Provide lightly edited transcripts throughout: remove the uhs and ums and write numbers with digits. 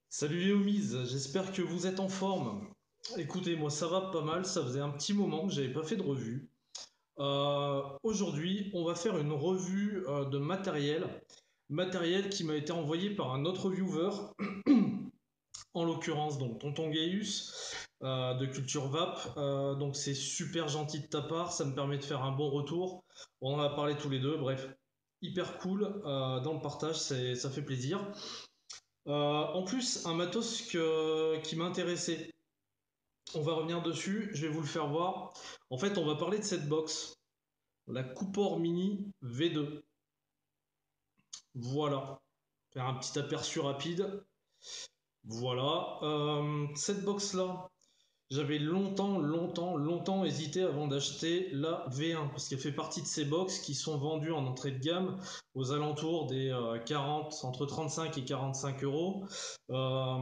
Salut les homies, j'espère que vous êtes en forme. Écoutez, moi ça va pas mal, ça faisait un petit moment que j'avais pas fait de revue. Aujourd'hui, on va faire une revue de matériel qui m'a été envoyé par un autre viewer, en l'occurrence donc Tonton Gaius de Culture Vap. Donc c'est super gentil de ta part, ça me permet de faire un bon retour. On en a parlé tous les deux, bref, hyper cool dans le partage, ça fait plaisir. En plus, un matos qui m'a intéressé. On va revenir dessus, je vais vous le faire voir. En fait, on va parler de cette box, la Coupor Mini V2. Voilà, faire un petit aperçu rapide. Voilà, cette box-là, j'avais longtemps hésité avant d'acheter la V1 parce qu'elle fait partie de ces box qui sont vendues en entrée de gamme aux alentours des 40, entre 35 et 45 euros. Euh,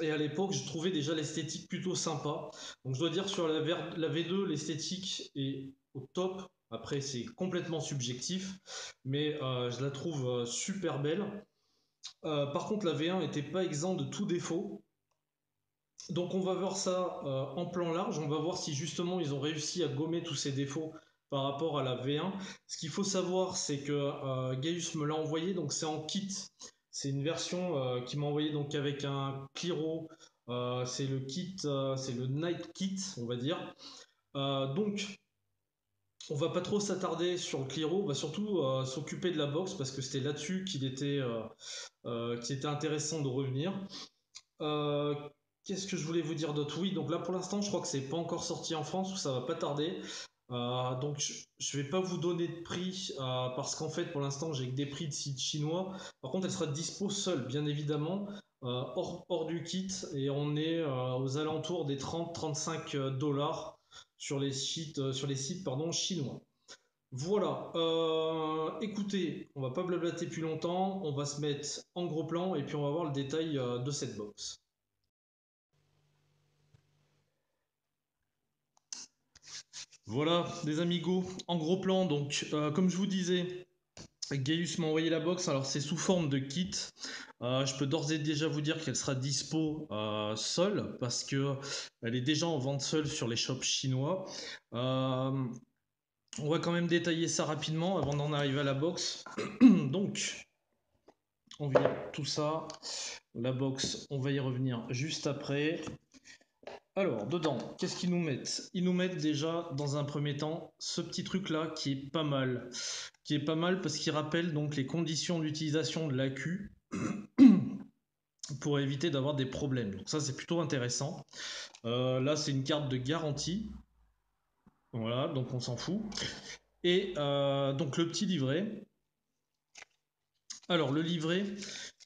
Et à l'époque, je trouvais déjà l'esthétique plutôt sympa. Donc je dois dire sur la V2, l'esthétique est au top. Après, c'est complètement subjectif, mais je la trouve super belle. Par contre, la V1 n'était pas exempt de tout défaut. Donc on va voir ça en plan large. On va voir si justement ils ont réussi à gommer tous ces défauts par rapport à la V1. Ce qu'il faut savoir, c'est que Gaius me l'a envoyé, donc c'est en kit. C'est une version qui m'a envoyé donc avec un Cliro. C'est le kit, c'est le Night Kit, on va dire. Donc on va pas trop s'attarder sur le Cliro, on va surtout s'occuper de la box parce que c'était là-dessus qu'il était intéressant de revenir. Euh, Qu'est-ce que je voulais vous dire d'autre? Oui, donc là pour l'instant, je crois que c'est pas encore sorti en France ou ça va pas tarder. Donc je vais pas vous donner de prix parce qu'en fait pour l'instant j'ai que des prix de sites chinois. Par contre, elle sera dispo seule, bien évidemment, hors du kit et on est aux alentours des 30-35 dollars sur les sites pardon, chinois. Voilà, écoutez, on va pas blablater plus longtemps, on va se mettre en gros plan et puis on va voir le détail de cette box. Voilà, les amigos, en gros plan, donc comme je vous disais, Gaius m'a envoyé la box, alors c'est sous forme de kit. Je peux d'ores et déjà vous dire qu'elle sera dispo seule, parce que elle est déjà en vente seule sur les shops chinois. Euh, on va quand même détailler ça rapidement avant d'en arriver à la box. Donc, on vire tout ça. La box, on va y revenir juste après. Alors, dedans, qu'est-ce qu'ils nous mettent? Ils nous mettent déjà, dans un premier temps, ce petit truc-là qui est pas mal. Qui est pas mal parce qu'il rappelle donc les conditions d'utilisation de l'AQ pour éviter d'avoir des problèmes. Donc ça, c'est plutôt intéressant. Là, c'est une carte de garantie. Voilà, donc on s'en fout. Et donc le petit livret. Alors, le livret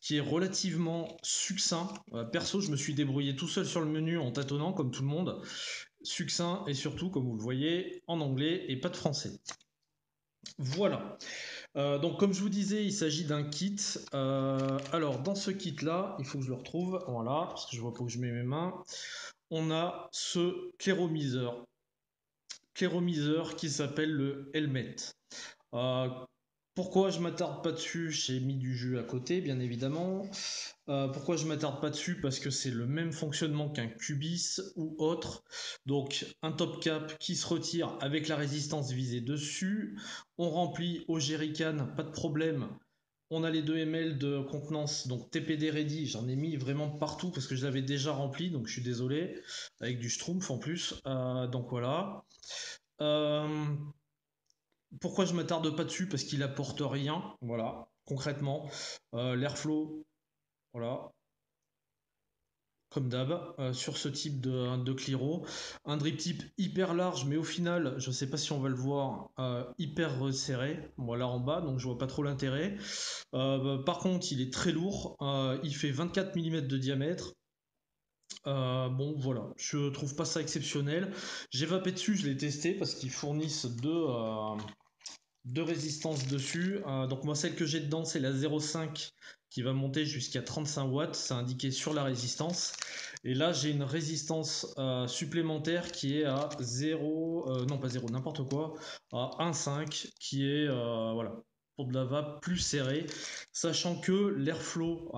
qui est relativement succinct. Perso, je me suis débrouillé tout seul sur le menu en tâtonnant, comme tout le monde. Succinct et surtout, comme vous le voyez, en anglais et pas de français. Voilà. Donc, comme je vous disais, il s'agit d'un kit. Alors, dans ce kit-là, il faut que je le retrouve. Voilà, parce que je vois pas où je mets mes mains. On a ce clairomiseur qui s'appelle le Helmet. Euh, Pourquoi je m'attarde pas dessus? J'ai mis du jus à côté, bien évidemment. Pourquoi je m'attarde pas dessus? Parce que c'est le même fonctionnement qu'un Cubis ou autre. Donc un top cap qui se retire avec la résistance visée dessus. On remplit au jerrycan, pas de problème. On a les 2 ml de contenance, donc TPD ready. J'en ai mis vraiment partout parce que je l'avais déjà rempli, donc je suis désolé. Avec du Schtroumpf en plus. Donc voilà. Euh, Pourquoi je m'attarde pas dessus? Parce qu'il apporte rien. Voilà, concrètement. L'airflow, voilà, comme d'hab, sur ce type de Cliro. Un drip tip hyper large, mais au final, je ne sais pas si on va le voir, hyper resserré. Voilà en bas, donc je vois pas trop l'intérêt. Par contre, il est très lourd. Il fait 24 mm de diamètre. Bon, voilà, je trouve pas ça exceptionnel. J'ai vapé dessus, je l'ai testé parce qu'ils fournissent deux résistances dessus. Donc moi, celle que j'ai dedans, c'est la 0,5 qui va monter jusqu'à 35 watts. C'est indiqué sur la résistance. Et là, j'ai une résistance supplémentaire qui est à 0, non pas 0, n'importe quoi, à 1,5 qui est voilà, pour de la vape plus serrée, sachant que l'airflow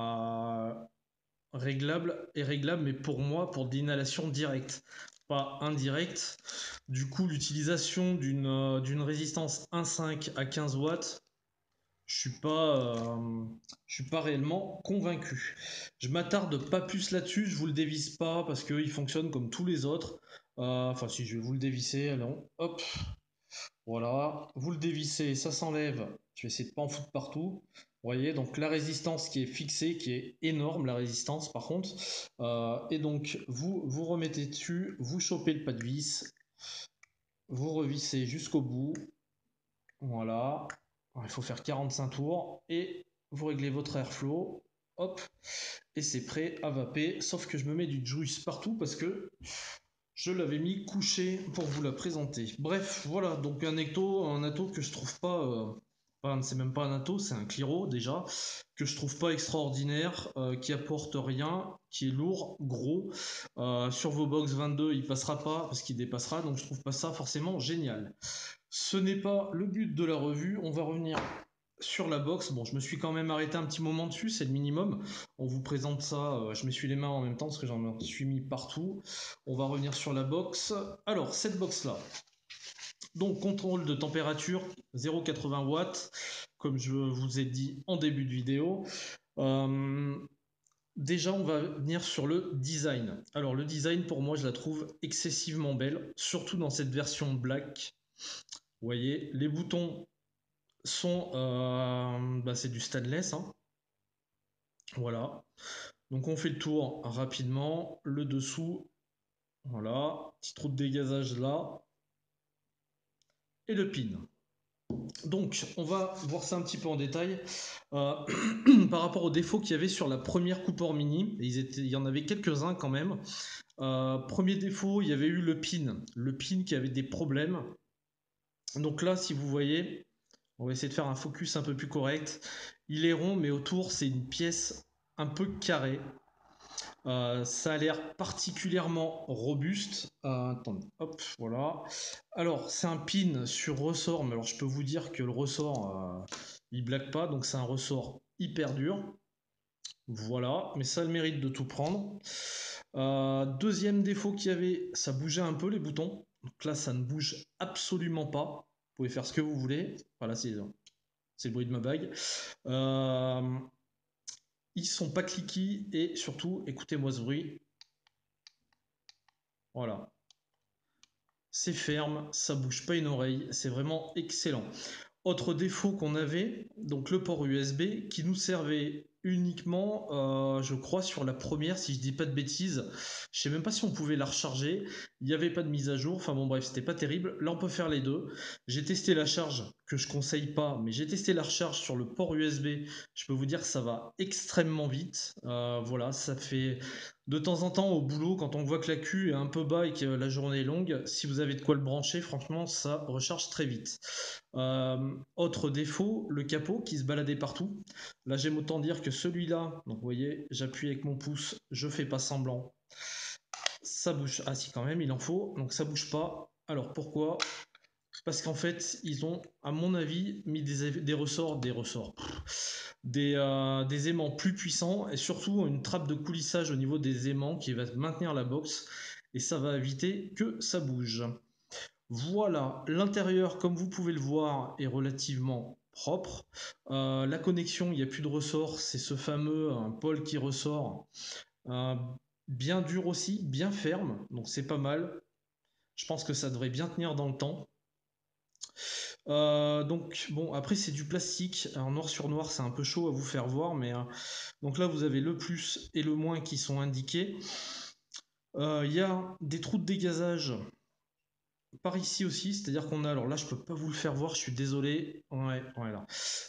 est réglable, mais pour moi, pour de l'inhalation directe, pas indirecte. Du coup, l'utilisation d'une résistance 1,5 à 15 watts, je suis pas réellement convaincu. Je m'attarde pas plus là-dessus, je vous le dévisse pas parce qu'il fonctionne comme tous les autres. Enfin, si je vais vous le dévisser, allons, hop, voilà, vous le dévissez, ça s'enlève. Je vais essayer de pas en foutre partout. Vous voyez, donc la résistance qui est fixée, qui est énorme, la résistance par contre. Et donc vous remettez dessus, vous chopez le pas de vis, vous revissez jusqu'au bout. Voilà. Alors, il faut faire 45 tours et vous réglez votre airflow. Hop. Et c'est prêt à vaper. Sauf que je me mets du juice partout parce que je l'avais mis couché pour vous la présenter. Bref, voilà, donc un atto que je trouve pas. Enfin, c'est même pas un atto, c'est un Cliro déjà, que je trouve pas extraordinaire, qui apporte rien, qui est lourd, gros. Sur vos box 22, il passera pas parce qu'il dépassera, donc je trouve pas ça forcément génial. Ce n'est pas le but de la revue, on va revenir sur la box. Bon, je me suis quand même arrêté un petit moment dessus, c'est le minimum. On vous présente ça, je m'essuie les mains en même temps parce que j'en suis mis partout. On va revenir sur la box. Alors, cette box-là, donc contrôle de température 0,80 watts, comme je vous ai dit en début de vidéo. Euh, Déjà, on va venir sur le design. Alors, le design, pour moi, je la trouve excessivement belle, surtout dans cette version black. Vous voyez, les boutons sont, c'est du stainless, hein. Voilà. Donc on fait le tour rapidement. Le dessous, voilà, petit trou de dégazage là, et le pin. Donc on va voir ça un petit peu en détail. Euh, Par rapport aux défauts qu'il y avait sur la première Cooper Mini, il y en avait quelques-uns quand même. Premier défaut, il y avait eu le pin qui avait des problèmes. Donc là, si vous voyez, on va essayer de faire un focus un peu plus correct. Il est rond, mais autour, c'est une pièce un peu carrée. Ça a l'air particulièrement robuste. Attendez, hop, voilà. Alors, c'est un pin sur ressort, mais alors je peux vous dire que le ressort, il blague pas, donc c'est un ressort hyper dur. Voilà, mais ça a le mérite de tout prendre. Deuxième défaut qu'il y avait, ça bougeait un peu les boutons. Donc là, ça ne bouge absolument pas. Vous pouvez faire ce que vous voulez. Voilà, c'est le bruit de ma bague. Ils sont pas cliquis et surtout, écoutez-moi ce bruit. Voilà. C'est ferme, ça bouge pas une oreille, c'est vraiment excellent. Autre défaut qu'on avait, donc le port USB qui nous servait uniquement, je crois, sur la première, si je dis pas de bêtises. Je sais même pas si on pouvait la recharger. Il n'y avait pas de mise à jour. Enfin bon, bref, c'était pas terrible. Là, on peut faire les deux. J'ai testé la charge, que je conseille pas, mais j'ai testé la recharge sur le port USB. Je peux vous dire que ça va extrêmement vite. Voilà, ça fait de temps en temps au boulot, quand on voit que la queue est un peu bas et que la journée est longue, si vous avez de quoi le brancher, franchement, ça recharge très vite. Autre défaut, le capot qui se baladait partout. Là, j'aime autant dire que celui-là, donc vous voyez, j'appuie avec mon pouce, je fais pas semblant. Ça bouge. Ah si, quand même, il en faut. Donc ça bouge pas. Alors pourquoi? Parce qu'en fait, ils ont, à mon avis, mis des aimants plus puissants et surtout une trappe de coulissage au niveau des aimants qui va maintenir la box et ça va éviter que ça bouge. Voilà, l'intérieur, comme vous pouvez le voir, est relativement propre. La connexion, il n'y a plus de ressort, c'est ce fameux pôle qui ressort. Euh, Bien dur aussi, bien ferme, donc c'est pas mal. Je pense que ça devrait bien tenir dans le temps. Donc bon, après c'est du plastique. Alors noir sur noir, c'est un peu chaud à vous faire voir, mais donc là vous avez le plus et le moins qui sont indiqués. Il y a des trous de dégazage par ici aussi, c'est-à-dire qu'on a, alors là je peux pas vous le faire voir, je suis désolé. Ouais, là.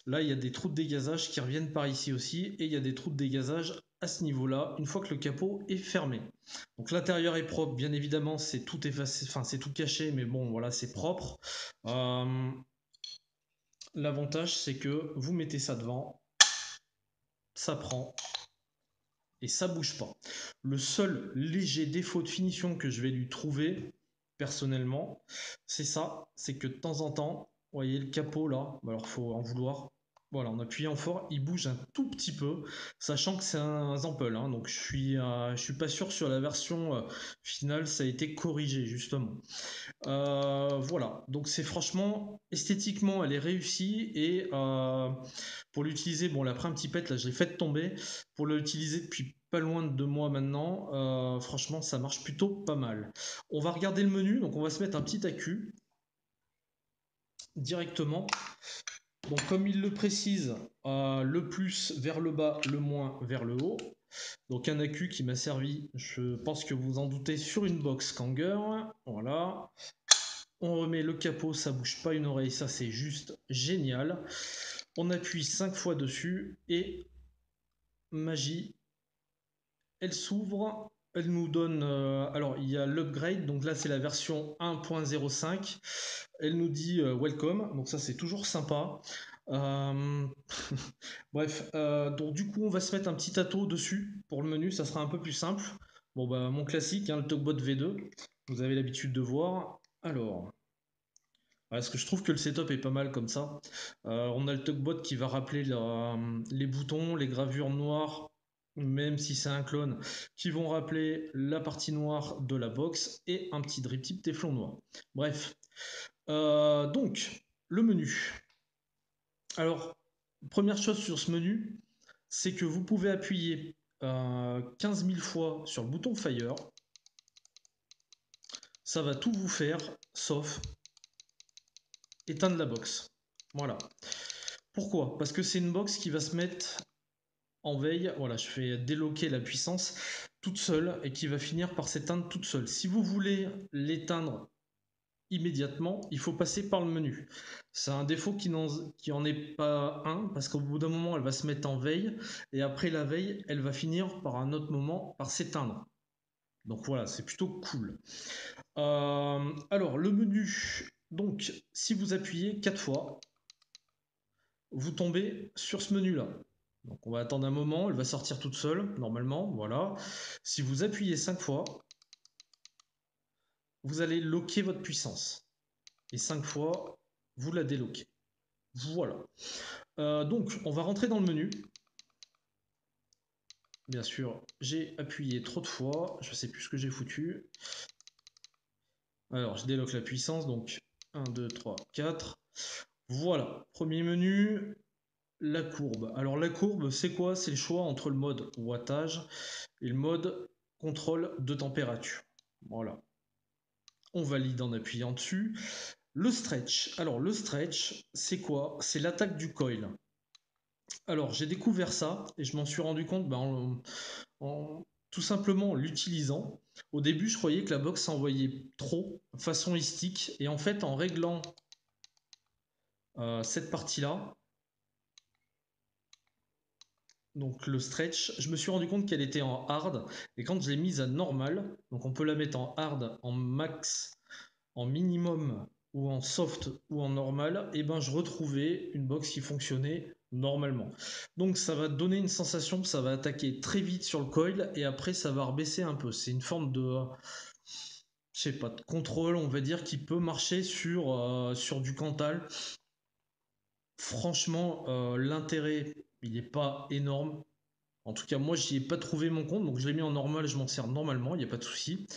Là il y a des trous de dégazage qui reviennent par ici aussi, et il y a des trous de dégazage à ce niveau-là, une fois que le capot est fermé. Donc l'intérieur est propre, bien évidemment, c'est tout effacé, enfin c'est tout caché, mais bon, voilà, c'est propre. L'avantage, c'est que vous mettez ça devant, ça prend et ça bouge pas. Le seul léger défaut de finition que je vais lui trouver, personnellement, c'est ça, c'est que de temps en temps, vous voyez le capot là, alors faut en vouloir. Voilà, en appuyant fort, il bouge un tout petit peu, sachant que c'est un sample, hein, donc je suis pas sûr sur la version finale, ça a été corrigé justement. Voilà, donc c'est franchement, esthétiquement, elle est réussie et pour l'utiliser, bon, là, après un petit pet, là, je l'ai fait tomber. Pour l'utiliser depuis pas loin de 2 mois maintenant, franchement, ça marche plutôt pas mal. On va regarder le menu, donc on va se mettre un petit accu directement. Donc, comme il le précise, le plus vers le bas, le moins vers le haut. Donc, un accu qui m'a servi, je pense que vous vous en doutez, sur une box Kanger. Voilà. On remet le capot, ça bouge pas une oreille, ça c'est juste génial. On appuie 5 fois dessus et magie, elle s'ouvre. Elle nous donne. Alors, il y a l'upgrade, donc là c'est la version 1.05. Elle nous dit welcome, donc ça c'est toujours sympa. Euh, Bref, donc du coup on va se mettre un petit ato dessus pour le menu, ça sera un peu plus simple. Bon bah mon classique, hein, le Talkbot V2, vous avez l'habitude de voir. Alors, parce que je trouve que le setup est pas mal comme ça. On a le Talkbot qui va rappeler les boutons, les gravures noires, même si c'est un clone, qui vont rappeler la partie noire de la box et un petit drip tip téflon noir. Bref, donc le menu. Alors, première chose sur ce menu, c'est que vous pouvez appuyer 15 000 fois sur le bouton Fire. Ça va tout vous faire, sauf éteindre la box. Voilà. Pourquoi? Parce que c'est une box qui va se mettre en veille. Voilà, je fais déloquer la puissance toute seule et qui va finir par s'éteindre toute seule. Si vous voulez l'éteindre immédiatement, il faut passer par le menu. C'est un défaut qui n'en est pas un, parce qu'au bout d'un moment, elle va se mettre en veille, et après la veille, elle va finir par un autre moment par s'éteindre. Donc voilà, c'est plutôt cool. Alors, le menu, donc, si vous appuyez 4 fois, vous tombez sur ce menu-là. Donc on va attendre un moment, elle va sortir toute seule, normalement, voilà. Si vous appuyez 5 fois, vous allez loquer votre puissance. Et 5 fois, vous la déloquez. Voilà. Donc, on va rentrer dans le menu. Bien sûr, j'ai appuyé trop de fois. Je ne sais plus ce que j'ai foutu. Alors, je déloque la puissance. Donc, 1, 2, 3, 4. Voilà. Premier menu, la courbe. Alors, la courbe, c'est quoi? C'est le choix entre le mode wattage et le mode contrôle de température. Voilà. On valide en appuyant dessus. Le stretch. Alors, le stretch, c'est quoi? C'est l'attaque du coil. Alors, j'ai découvert ça et je m'en suis rendu compte tout simplement en l'utilisant. Au début, je croyais que la box envoyait trop façon istique et en fait, en réglant cette partie-là, donc le stretch, je me suis rendu compte qu'elle était en hard et quand je l'ai mise à normal, donc on peut la mettre en hard, en max, en minimum ou en soft ou en normal, et ben je retrouvais une box qui fonctionnait normalement. Donc ça va donner une sensation que ça va attaquer très vite sur le coil et après ça va rebaisser un peu. C'est une forme de, je sais pas, de contrôle, on va dire, qui peut marcher sur du Cantal. Franchement, l'intérêt, il n'est pas énorme. En tout cas, moi, j'y ai pas trouvé mon compte, donc je l'ai mis en normal, je m'en sers normalement, il n'y a pas de souci.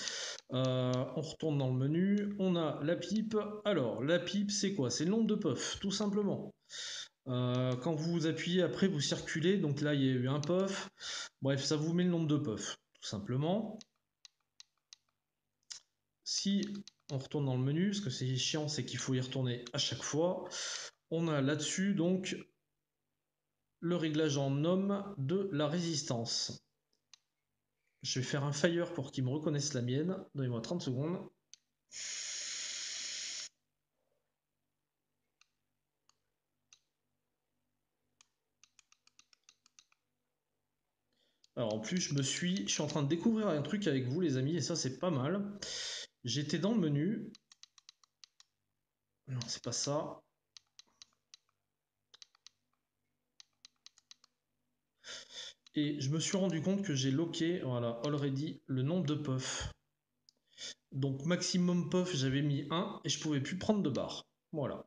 On retourne dans le menu, on a la pipe. Alors, la pipe, c'est quoi? C'est le nombre de puffs, tout simplement. Quand vous appuyez, après, vous circulez, donc là, il y a eu un puff. Bref, ça vous met le nombre de puffs, tout simplement. Si on retourne dans le menu, ce que c'est chiant, c'est qu'il faut y retourner à chaque fois. On a là-dessus, donc, le réglage en ohm de la résistance. Je vais faire un fire pour qu'il me reconnaisse la mienne. Donnez-moi 30 secondes. Alors en plus, je suis en train de découvrir un truc avec vous, les amis, et ça, c'est pas mal. J'étais dans le menu. Non, c'est pas ça. Et je me suis rendu compte que j'ai locké, voilà, already, le nombre de puffs. Donc maximum puff, j'avais mis 1 et je pouvais plus prendre de barre. Voilà.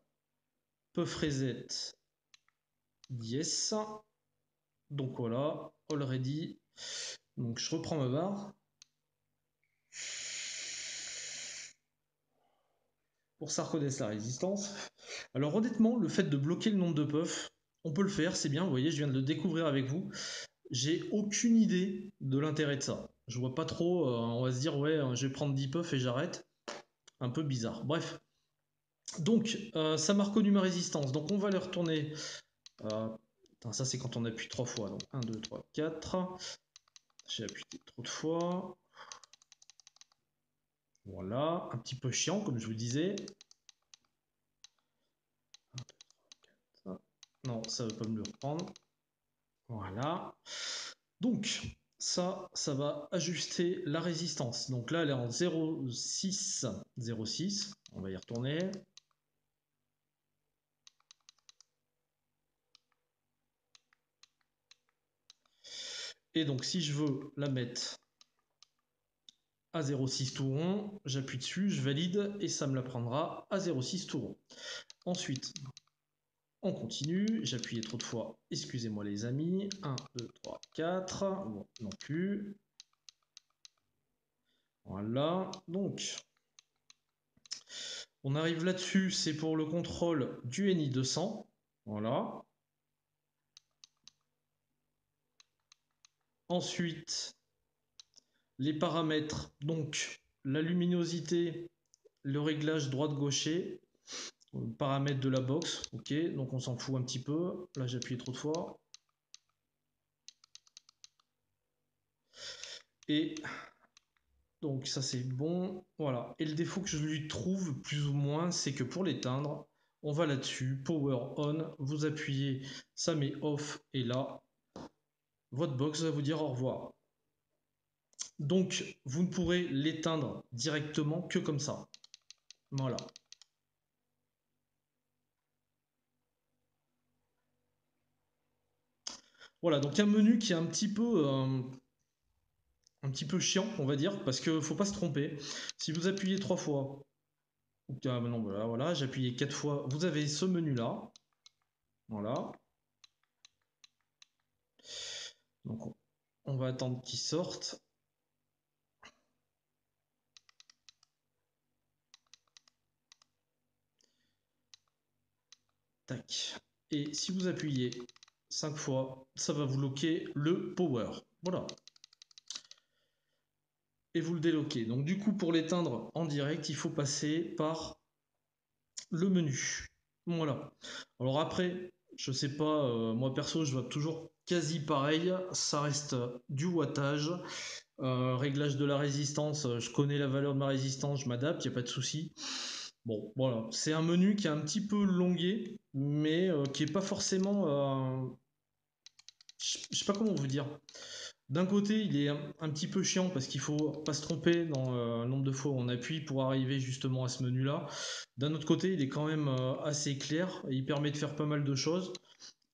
Puff reset. Yes. Donc voilà, already. Donc je reprends ma barre. Pour ça reconnaisse la résistance. Alors honnêtement, le fait de bloquer le nombre de puffs, on peut le faire, c'est bien, vous voyez, je viens de le découvrir avec vous. J'ai aucune idée de l'intérêt de ça. Je vois pas trop, on va se dire, ouais, je vais prendre 10 puffs et j'arrête. Un peu bizarre. Bref. Donc, ça m'a reconnu ma résistance. Donc, on va le retourner. Ça, c'est quand on appuie 3 fois. Donc, 1, 2, 3, 4. J'ai appuyé trop de fois. Voilà. Un petit peu chiant, comme je vous disais. Non, ça ne veut pas me le reprendre. Voilà. Donc, ça va ajuster la résistance. Donc là, elle est en 0,6. 0,6. On va y retourner. Et donc, si je veux la mettre à 0,6 tout rond, j'appuie dessus, je valide et ça me la prendra à 0,6 tout rond. Ensuite, on continue, j'ai appuyé trop de fois, excusez-moi les amis, 1, 2, 3, 4, bon, non plus. Voilà, donc, on arrive là-dessus, c'est pour le contrôle du NI 200, voilà. Ensuite, les paramètres, donc la luminosité, le réglage droite-gaucher, paramètres de la box, ok, donc on s'en fout un petit peu, là j'ai appuyé trop de fois. Et donc ça c'est bon, voilà. Et le défaut que je lui trouve plus ou moins, c'est que pour l'éteindre, on va là-dessus, power on, vous appuyez, ça met off, et là, votre box va vous dire au revoir. Donc vous ne pourrez l'éteindre directement que comme ça. Voilà. Voilà, donc un menu qui est un petit peu chiant, on va dire, parce qu'il ne faut pas se tromper. Si vous appuyez 3 fois, non, voilà, j'ai appuyé 4 fois, vous avez ce menu-là. Voilà. Donc on va attendre qu'il sorte. Tac. Et si vous appuyez 5 fois, ça va vous loquer le power. Voilà. Et vous le déloquez. Donc du coup, pour l'éteindre en direct, il faut passer par le menu. Voilà. Alors après, je sais pas, moi perso, je vois toujours quasi pareil. Ça reste du wattage. Réglage de la résistance, je connais la valeur de ma résistance, je m'adapte, il n'y a pas de souci. Bon, voilà, c'est un menu qui est un petit peu longué, mais qui est pas forcément... je sais pas comment vous dire. D'un côté, il est un petit peu chiant parce qu'il faut pas se tromper dans le nombre de fois où on appuie pour arriver justement à ce menu-là. D'un autre côté, il est quand même assez clair et il permet de faire pas mal de choses,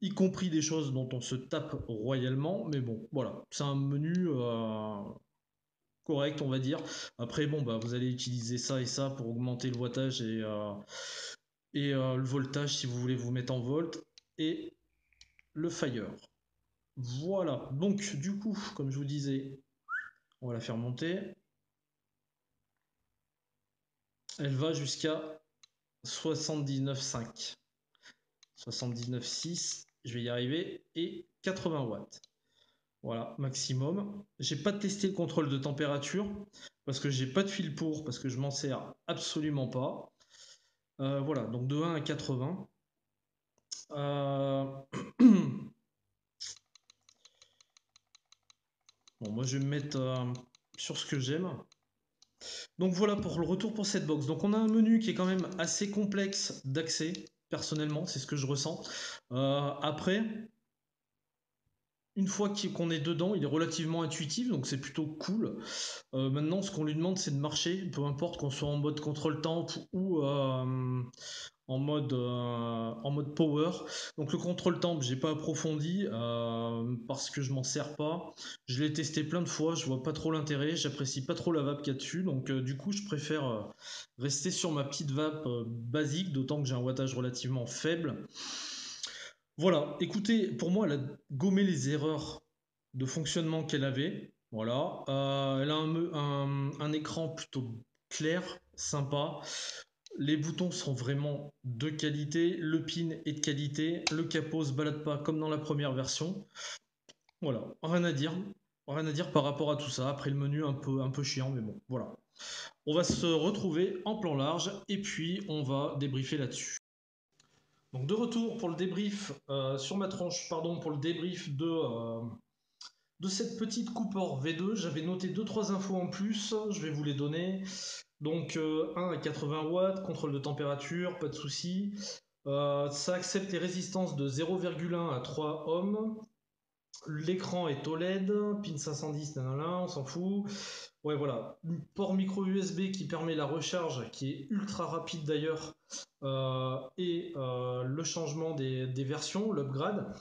y compris des choses dont on se tape royalement. Mais bon, voilà, c'est un menu correct, on va dire. Après, bon, bah, vous allez utiliser ça et ça pour augmenter le wattage et le voltage si vous voulez vous mettre en volt. Et le fire. Voilà, donc du coup, comme je vous disais, on va la faire monter. Elle va jusqu'à 79,5. 79,6, je vais y arriver, et 80 watts. Voilà, maximum. J'ai pas testé le contrôle de température parce que j'ai pas de fil pour, parce que je m'en sers absolument pas. Voilà, donc de 1 à 80. Bon, moi je vais me mettre sur ce que j'aime. Donc voilà pour le retour pour cette box. Donc on a un menu qui est quand même assez complexe d'accès, personnellement, c'est ce que je ressens. Après, une fois qu'on est dedans, il est relativement intuitif, donc c'est plutôt cool. Maintenant, ce qu'on lui demande, c'est de marcher, peu importe qu'on soit en mode contrôle temp ou en mode power. Donc le contrôle temp, j'ai pas approfondi parce que je m'en sers pas. Je l'ai testé plein de fois, je vois pas trop l'intérêt, j'apprécie pas trop la vape qu'il y a dessus, donc du coup je préfère rester sur ma petite vape basique, d'autant que j'ai un wattage relativement faible. Voilà, écoutez, pour moi, elle a gommé les erreurs de fonctionnement qu'elle avait. Voilà, elle a un écran plutôt clair, sympa. Les boutons sont vraiment de qualité, le pin est de qualité, le capot se balade pas comme dans la première version. Voilà, rien à dire par rapport à tout ça. Après le menu un peu chiant, mais bon, voilà. On va se retrouver en plan large et puis on va débriefer là-dessus. Donc de retour pour le débrief sur ma tranche, pardon, pour le débrief de cette petite Cooper V2. J'avais noté deux trois infos en plus, je vais vous les donner. Donc 1 à 80 watts, contrôle de température, pas de souci. Ça accepte les résistances de 0,1 à 3 ohms. L'écran est OLED, pin 510, nanana, on s'en fout. Ouais, voilà. Port micro USB qui permet la recharge, qui est ultra rapide d'ailleurs, et le changement des versions, l'upgrade.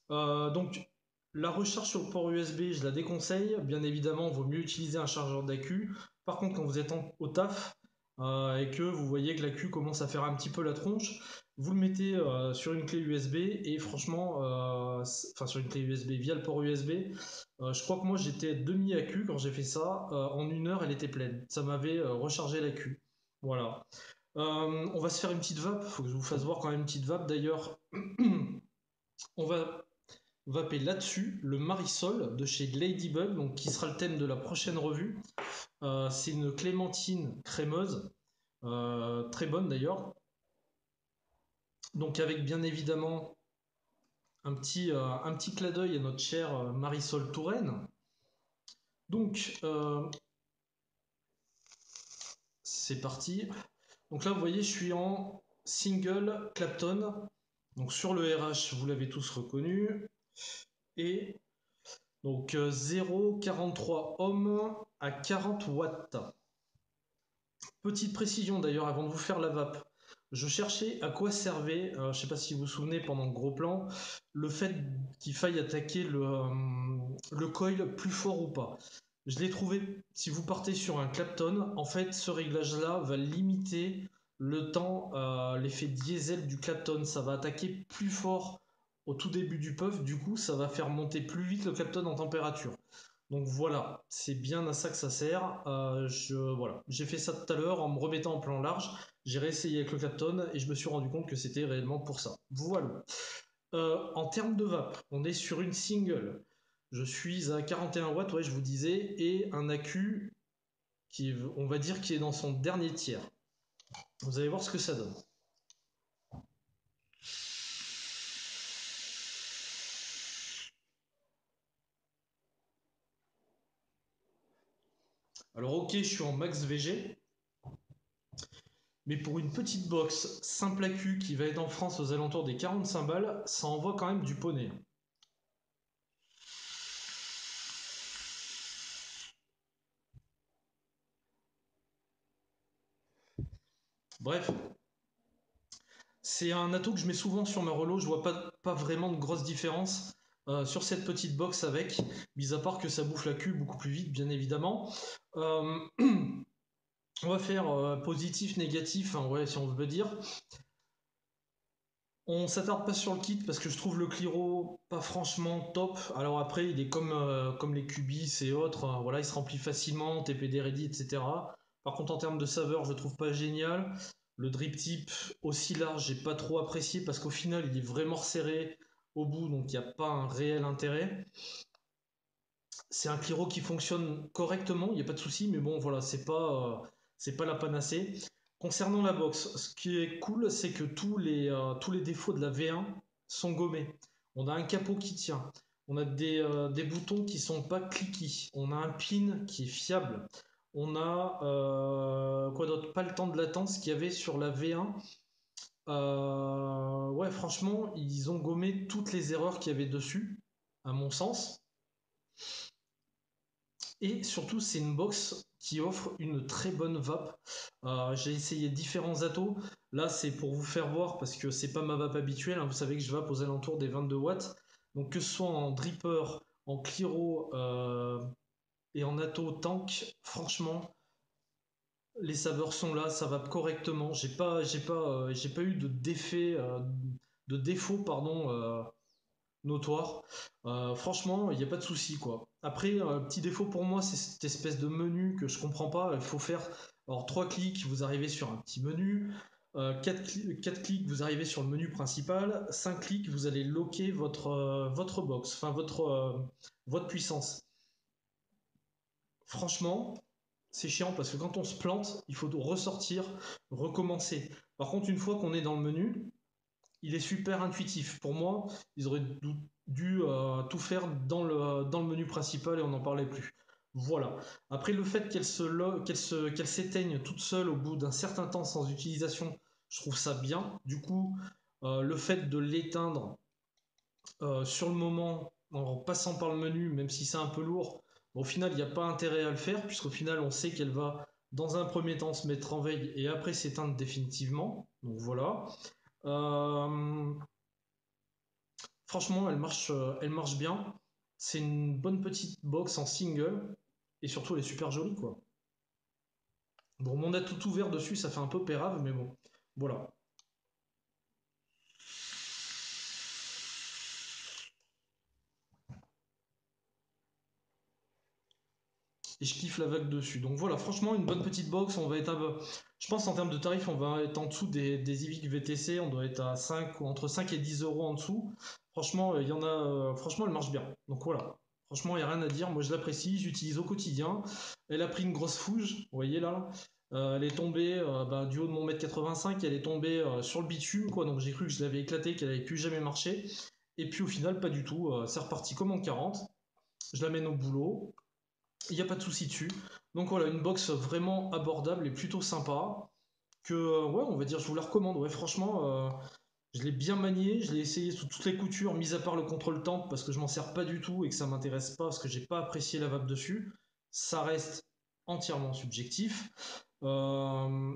Donc, la recharge sur le port USB, je la déconseille. Bien évidemment, il vaut mieux utiliser un chargeur d'accu. Par contre, quand vous êtes au taf et que vous voyez que l'accu commence à faire un petit peu la tronche, vous le mettez sur une clé USB et franchement, enfin sur une clé USB via le port USB, je crois que moi j'étais demi-accu quand j'ai fait ça. En une heure, elle était pleine. Ça m'avait rechargé l'accu. Voilà. On va se faire une petite vape. Faut que je vous fasse voir quand même une petite vape d'ailleurs. On va vaper là-dessus le Marisol de chez Ladybug, donc qui sera le thème de la prochaine revue. C'est une clémentine crémeuse, très bonne d'ailleurs. Donc avec bien évidemment un petit clin d'œil à notre chère Marisol Touraine. Donc c'est parti. Donc là vous voyez je suis en single Clapton. Donc sur le RH vous l'avez tous reconnu. Et donc 0,43 ohms à 40 watts. Petite précision d'ailleurs avant de vous faire la vape. Je cherchais à quoi servait, je ne sais pas si vous vous souvenez pendant le gros plan, le fait qu'il faille attaquer le coil plus fort ou pas. Je l'ai trouvé, si vous partez sur un Clapton, en fait ce réglage-là va limiter le temps, l'effet diesel du Clapton. Ça va attaquer plus fort au tout début du puff, du coup ça va faire monter plus vite le Clapton en température. Donc voilà, c'est bien à ça que ça sert. Voilà. J'ai fait ça tout à l'heure en me remettant en plan large. J'ai réessayé avec le Clapton et je me suis rendu compte que c'était réellement pour ça. Voilà. En termes de vape, on est sur une single. Je suis à 41 watts, ouais, je vous disais, et un accu qui, on va dire, qui est dans son dernier tiers. Vous allez voir ce que ça donne. Alors ok, je suis en max VG, mais pour une petite box simple accu qui va être en France aux alentours des 45 balles, ça envoie quand même du poney. Bref, c'est un atout que je mets souvent sur ma relo, je vois pas vraiment de grosse différence sur cette petite box avec, mis à part que ça bouffe la queue beaucoup plus vite, bien évidemment. Euh, on va faire positif, négatif, hein, ouais, si on veut dire. On s'attarde pas sur le kit parce que je trouve le Cliro pas franchement top. Alors après, il est comme les Cubis et autres, hein, voilà, il se remplit facilement, TPD ready, etc. Par contre, en termes de saveur, je le trouve pas génial. Le drip tip aussi large, j'ai pas trop apprécié parce qu'au final, il est vraiment resserré au bout, donc il n'y a pas un réel intérêt. C'est un Cliro qui fonctionne correctement, il n'y a pas de souci, mais bon, voilà, c'est pas la panacée. Concernant la box, ce qui est cool, c'est que tous les défauts de la V1 sont gommés. On a un capot qui tient, on a des boutons qui sont pas cliqués, on a un pin qui est fiable, on a quoi d'autre, pas le temps de latence qu'il y avait sur la V1. Ouais, franchement, ils ont gommé toutes les erreurs qu'il y avait dessus. à mon sens. Et surtout, c'est une box qui offre une très bonne vape. J'ai essayé différents atos. Là, c'est pour vous faire voir parce que c'est pas ma vape habituelle, hein. Vous savez que je vape aux alentours des 22 watts. Donc, que ce soit en dripper, en Cliro et en ato tank, franchement, les saveurs sont là, ça vape correctement. J'ai pas eu de défaut, pardon, notoire. Franchement, il n'y a pas de souci, quoi. Après, petit défaut pour moi, c'est cette espèce de menu que je comprends pas. Il faut faire, alors 3 clics, vous arrivez sur un petit menu. 4 clics, vous arrivez sur le menu principal. 5 clics, vous allez locker votre box, enfin votre puissance. Franchement, c'est chiant parce que quand on se plante, il faut ressortir, recommencer. Par contre, une fois qu'on est dans le menu, il est super intuitif. Pour moi, ils auraient dû tout faire dans le menu principal et on n'en parlait plus. Voilà. Après, le fait qu'elle s'éteigne toute seule au bout d'un certain temps sans utilisation, je trouve ça bien. Du coup, le fait de l'éteindre sur le moment, en passant par le menu, même si c'est un peu lourd, au final, il n'y a pas intérêt à le faire, puisqu'au final, on sait qu'elle va, dans un premier temps, se mettre en veille et après s'éteindre définitivement. Donc voilà. Euh, Franchement, elle marche bien. C'est une bonne petite box en single. Et surtout, elle est super jolie, quoi. Bon, mon a tout ouvert dessus, ça fait un peu pérave, mais bon. Voilà. Et je kiffe la vague dessus. Donc voilà, franchement, une bonne petite box. On va être je pense en termes de tarifs, on va être en dessous des Evic VTC. On doit être à 5, entre 5 et 10 euros en dessous. Franchement, il y en a. Franchement, elle marche bien. Donc voilà. Franchement, il n'y a rien à dire. Moi, je l'apprécie. J'utilise au quotidien. Elle a pris une grosse fouge. Vous voyez là. Elle est tombée du haut de mon mètre 85. Elle est tombée sur le bitume, quoi. Donc j'ai cru que je l'avais éclatée, qu'elle n'avait plus jamais marché. Et puis au final, pas du tout. C'est reparti comme en 40. Je l'amène au boulot. Il n'y a pas de souci dessus. Donc voilà, une box vraiment abordable et plutôt sympa. Que, ouais, on va dire, je vous la recommande. Ouais, franchement, je l'ai bien maniée, je l'ai essayé sous toutes les coutures, mis à part le contrôle temp parce que je m'en sers pas du tout et que ça m'intéresse pas parce que j'ai pas apprécié la vape dessus. Ça reste entièrement subjectif. Euh,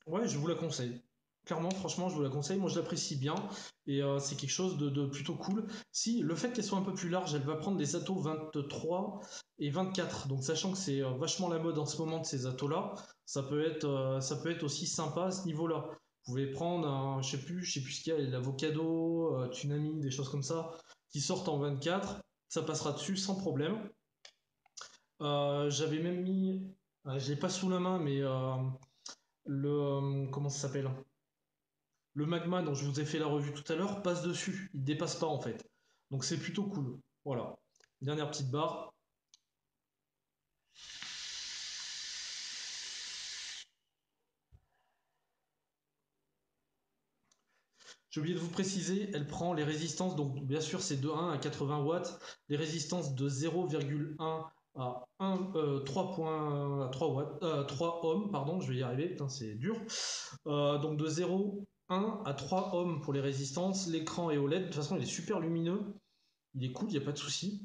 Ouais, je vous la conseille. Clairement, franchement, je vous la conseille. Moi, je l'apprécie bien et c'est quelque chose de plutôt cool. Si le fait qu'elle soit un peu plus large, elle va prendre des atos 23 et 24. Donc, sachant que c'est vachement la mode en ce moment de ces atos-là, ça peut être aussi sympa à ce niveau-là. Vous pouvez prendre un, je sais plus ce qu'il y a, l'avocado, Tunami, des choses comme ça, qui sortent en 24. Ça passera dessus sans problème. J'avais même mis, je l'ai pas sous la main, mais comment ça s'appelle? Le magma dont je vous ai fait la revue tout à l'heure passe dessus, il dépasse pas en fait. Donc c'est plutôt cool. Voilà. Dernière petite barre. J'ai oublié de vous préciser, elle prend les résistances, donc bien sûr c'est de 1 à 80 watts, les résistances de 0,1 à 3 watts, 3 ohms, pardon, je vais y arriver, putain c'est dur. Donc de 0,1 à 3 ohms pour les résistances, l'écran est OLED, de toute façon il est super lumineux, il est cool, il n'y a pas de souci.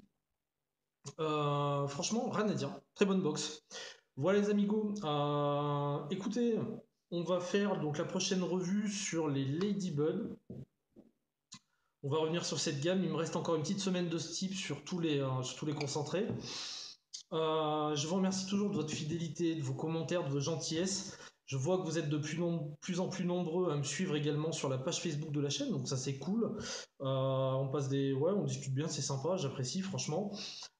Franchement, rien à dire. Très bonne box. Voilà les amigos. Écoutez, on va faire donc la prochaine revue sur les Ladybud. On va revenir sur cette gamme. Il me reste encore une petite semaine de ce type sur tous les concentrés. Je vous remercie toujours de votre fidélité, de vos commentaires, de vos gentillesses. Je vois que vous êtes de plus en plus nombreux à me suivre également sur la page Facebook de la chaîne, donc ça c'est cool. Ouais, on discute bien, c'est sympa, j'apprécie franchement.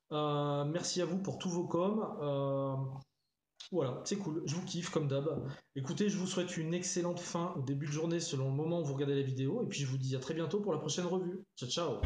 Merci à vous pour tous vos coms. Voilà, c'est cool. Je vous kiffe comme d'hab. Écoutez, je vous souhaite une excellente fin au début de journée selon le moment où vous regardez la vidéo. Et puis je vous dis à très bientôt pour la prochaine revue. Ciao, ciao.